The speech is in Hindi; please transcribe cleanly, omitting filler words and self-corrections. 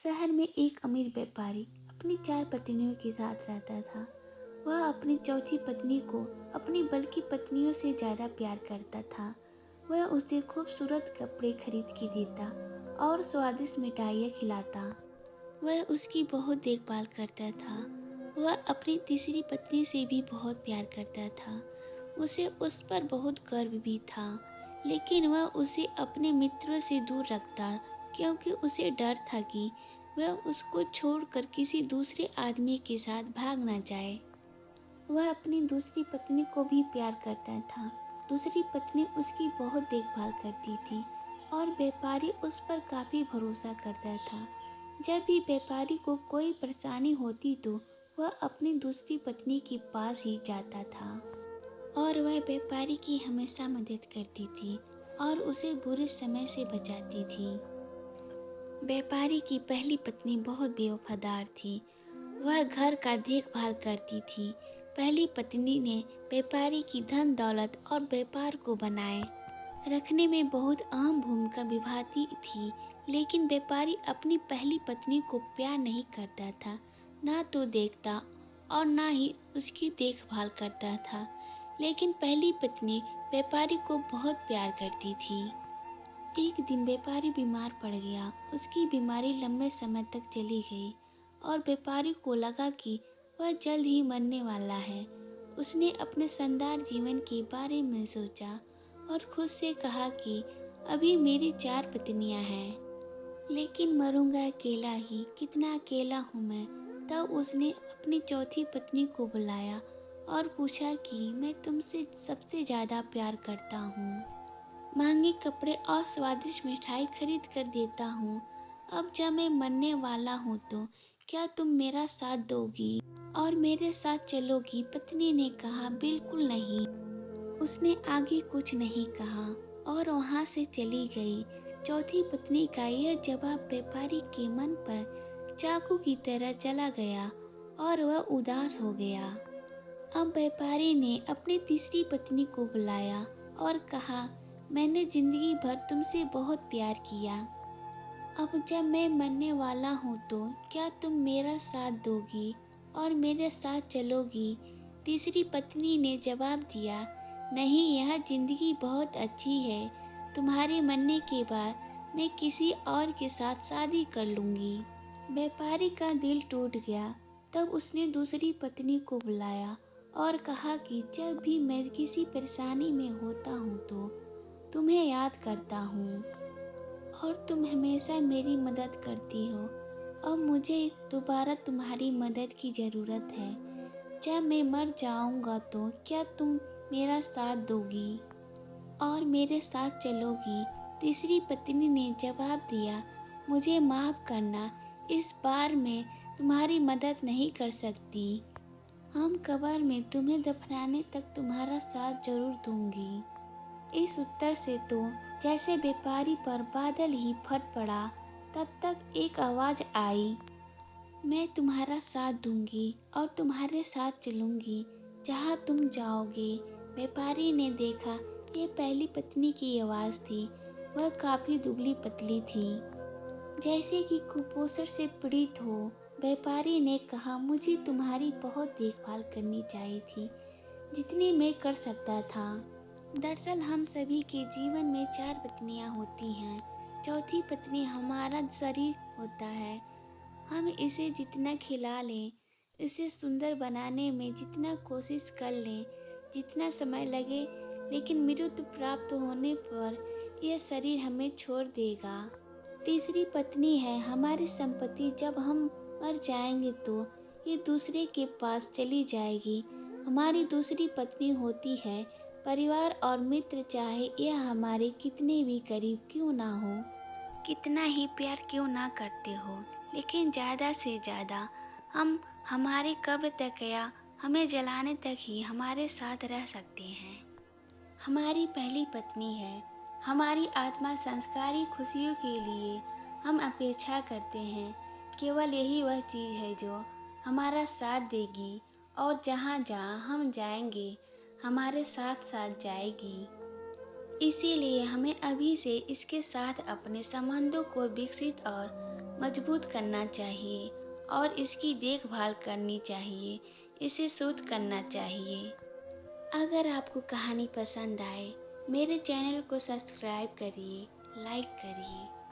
शहर में एक अमीर व्यापारी अपनी 4 पत्नियों के साथ रहता था। वह अपनी चौथी पत्नी को अपनी बल्कि पत्नियों से ज़्यादा प्यार करता था। वह उसे खूबसूरत कपड़े खरीद के देता और स्वादिष्ट मिठाइयाँ खिलाता। वह उसकी बहुत देखभाल करता था। वह अपनी तीसरी पत्नी से भी बहुत प्यार करता था। उसे उस पर बहुत गर्व भी था, लेकिन वह उसे अपने मित्रों से दूर रखता क्योंकि उसे डर था कि वह उसको छोड़कर किसी दूसरे आदमी के साथ भाग न जाए। वह अपनी दूसरी पत्नी को भी प्यार करता था। दूसरी पत्नी उसकी बहुत देखभाल करती थी और व्यापारी उस पर काफ़ी भरोसा करता था। जब भी व्यापारी को कोई परेशानी होती तो वह अपनी दूसरी पत्नी के पास ही जाता था और वह व्यापारी की हमेशा मदद करती थी और उसे बुरे समय से बचाती थी। व्यापारी की पहली पत्नी बहुत बेवफादार थी। वह घर का देखभाल करती थी। पहली पत्नी ने व्यापारी की धन दौलत और व्यापार को बनाए रखने में बहुत अहम भूमिका निभाती थी, लेकिन व्यापारी अपनी पहली पत्नी को प्यार नहीं करता था, ना तो देखता और ना ही उसकी देखभाल करता था। लेकिन पहली पत्नी व्यापारी को बहुत प्यार करती थी। एक दिन व्यापारी बीमार पड़ गया। उसकी बीमारी लंबे समय तक चली गई और व्यापारी को लगा कि वह जल्द ही मरने वाला है। उसने अपने शानदार जीवन के बारे में सोचा और खुद से कहा कि अभी मेरी 4 पत्नियां हैं, लेकिन मरूंगा अकेला ही, कितना अकेला हूँ मैं। तब उसने अपनी चौथी पत्नी को बुलाया और पूछा कि मैं तुमसे सबसे ज़्यादा प्यार करता हूँ, महंगे कपड़े और स्वादिष्ट मिठाई खरीद कर देता हूँ। अब जब मैं मरने वाला हूँ तो क्या तुम मेरा साथ दोगी और मेरे साथ चलोगी? पत्नी ने कहा, बिल्कुल नहीं। उसने आगे कुछ नहीं कहा और वहाँ से चली गई। चौथी पत्नी का यह जवाब व्यापारी के मन पर चाकू की तरह चला गया और वह उदास हो गया। अब व्यापारी ने अपनी तीसरी पत्नी को बुलाया और कहा, मैंने जिंदगी भर तुमसे बहुत प्यार किया। अब जब मैं मरने वाला हूँ तो क्या तुम मेरा साथ दोगी और मेरे साथ चलोगी? तीसरी पत्नी ने जवाब दिया, नहीं, यह जिंदगी बहुत अच्छी है। तुम्हारे मरने के बाद मैं किसी और के साथ शादी कर लूँगी। व्यापारी का दिल टूट गया। तब उसने दूसरी पत्नी को बुलाया और कहा कि जब भी मैं किसी परेशानी में होता हूँ तो तुम्हें याद करता हूँ और तुम हमेशा मेरी मदद करती हो। अब मुझे दोबारा तुम्हारी मदद की ज़रूरत है। जब मैं मर जाऊँगा तो क्या तुम मेरा साथ दोगी और मेरे साथ चलोगी? तीसरी पत्नी ने जवाब दिया, मुझे माफ़ करना, इस बार मैं तुम्हारी मदद नहीं कर सकती। हम कब्र में तुम्हें दफनाने तक तुम्हारा साथ जरूर दूंगी। इस उत्तर से तो जैसे व्यापारी पर बादल ही फट पड़ा। तब तक एक आवाज़ आई, मैं तुम्हारा साथ दूंगी और तुम्हारे साथ चलूंगी जहाँ तुम जाओगे। व्यापारी ने देखा ये पहली पत्नी की आवाज़ थी। वह काफ़ी दुबली पतली थी, जैसे कि कुपोषण से पीड़ित हो। व्यापारी ने कहा, मुझे तुम्हारी बहुत देखभाल करनी चाहिए थी, जितनी मैं कर सकता था। दरअसल हम सभी के जीवन में 4 पत्नियां होती हैं। चौथी पत्नी हमारा शरीर होता है। हम इसे जितना खिला लें, इसे सुंदर बनाने में जितना कोशिश कर लें, जितना समय लगे, लेकिन मृत्यु प्राप्त होने पर यह शरीर हमें छोड़ देगा। तीसरी पत्नी है हमारी संपत्ति। जब हम मर जाएंगे तो ये दूसरे के पास चली जाएगी। हमारी दूसरी पत्नी होती है परिवार और मित्र, चाहे यह हमारे कितने भी करीब क्यों ना हो, कितना ही प्यार क्यों ना करते हो, लेकिन ज़्यादा से ज़्यादा हम हमारे कब्र तक या हमें जलाने तक ही हमारे साथ रह सकते हैं। हमारी पहली पत्नी है हमारी आत्मा। संस्कारी खुशियों के लिए हम अपेक्षा करते हैं। केवल यही वह चीज़ है जो हमारा साथ देगी और जहाँ जहाँ हम जाएंगे हमारे साथ साथ जाएगी। इसीलिए हमें अभी से इसके साथ अपने संबंधों को विकसित और मजबूत करना चाहिए और इसकी देखभाल करनी चाहिए, इसे शुद्ध करना चाहिए। अगर आपको कहानी पसंद आए, मेरे चैनल को सब्सक्राइब करिए, लाइक करिए।